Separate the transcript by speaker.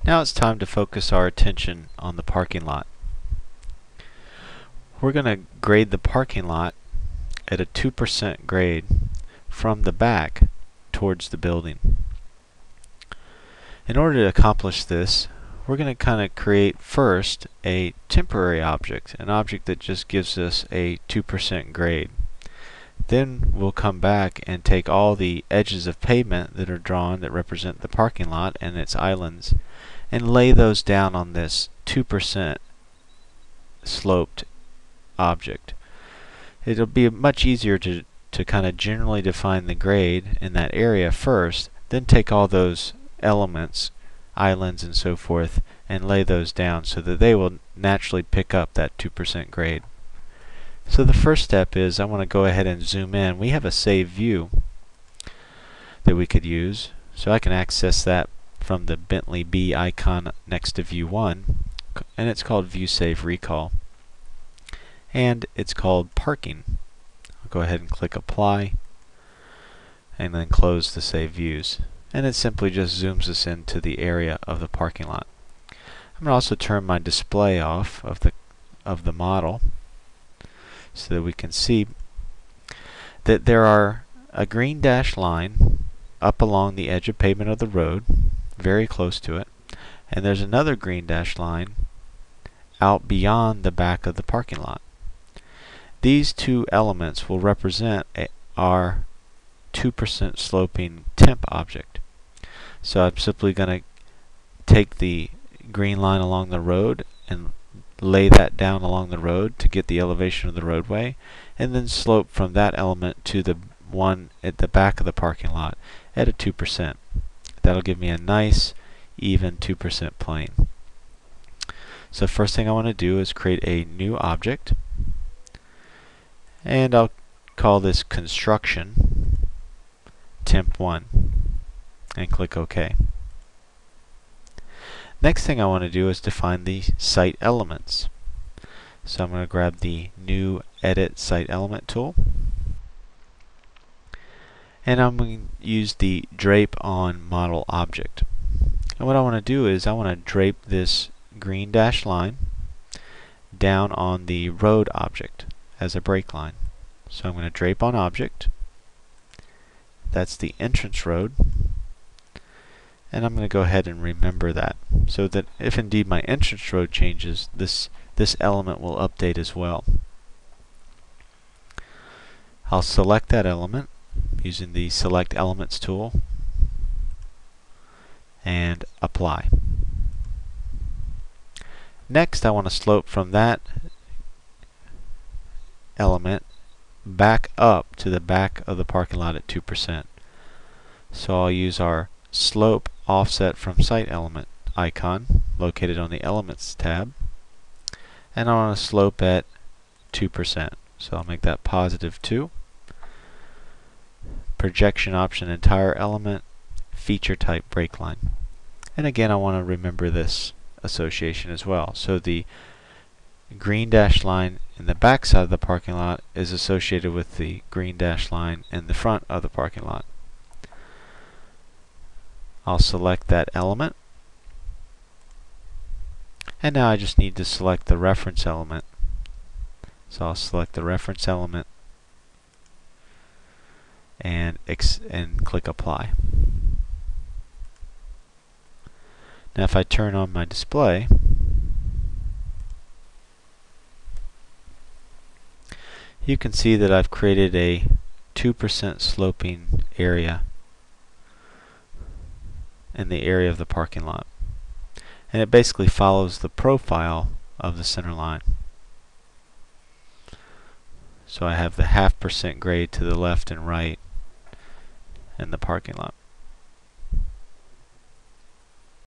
Speaker 1: Now it's time to focus our attention on the parking lot. We're going to grade the parking lot at a 2% grade from the back towards the building. In order to accomplish this, we're going to kind of create first a temporary object, an object that just gives us a 2% grade. Then we'll come back and take all the edges of pavement that are drawn that represent the parking lot and its islands and lay those down on this 2% sloped object. It'll be much easier to kind of generally define the grade in that area first, then take all those elements, islands and so forth, and lay those down so that they will naturally pick up that 2% grade. So the first step is I want to go ahead and zoom in. We have a save view that we could use, so I can access that from the Bentley B icon next to view 1, and it's called View Save Recall, and it's called Parking. I'll go ahead and click Apply and then close the Save Views, and it simply just zooms us into the area of the parking lot. I'm going to also turn my display off of the model so that we can see that there are a green dashed line up along the edge of pavement of the road, very close to it, and there's another green dashed line out beyond the back of the parking lot. These two elements will represent our 2% sloping temp object. So I'm simply going to take the green line along the road and lay that down along the road to get the elevation of the roadway, and then slope from that element to the one at the back of the parking lot at a 2%. That'll give me a nice even 2% plane. So first thing I want to do is create a new object, and I'll call this construction Temp1 and click OK. Next thing I want to do is define the site elements. So I'm going to grab the new Edit Site Element tool, and I'm going to use the Drape on Model object. And what I want to do is I want to drape this green dashed line down on the road object as a break line. So I'm going to drape on object. That's the entrance road. And I'm going to go ahead and remember that, so that if indeed my entrance road changes, this element will update as well. I'll select that element using the Select Elements tool and apply. Next, I want to slope from that element back up to the back of the parking lot at 2%. So I'll use our Slope Offset from Site Element icon located on the Elements tab, and I want to slope at 2%. So I'll make that +2. Projection option entire element, feature type break line. And again, I want to remember this association as well. So the green dashed line in the back side of the parking lot is associated with the green dashed line in the front of the parking lot. I'll select that element, and now I just need to select the reference element. So I'll select the reference element and click Apply. Now if I turn on my display, you can see that I've created a 2% sloping area in the area of the parking lot. And it basically follows the profile of the center line. So I have the 0.5% grade to the left and right in the parking lot.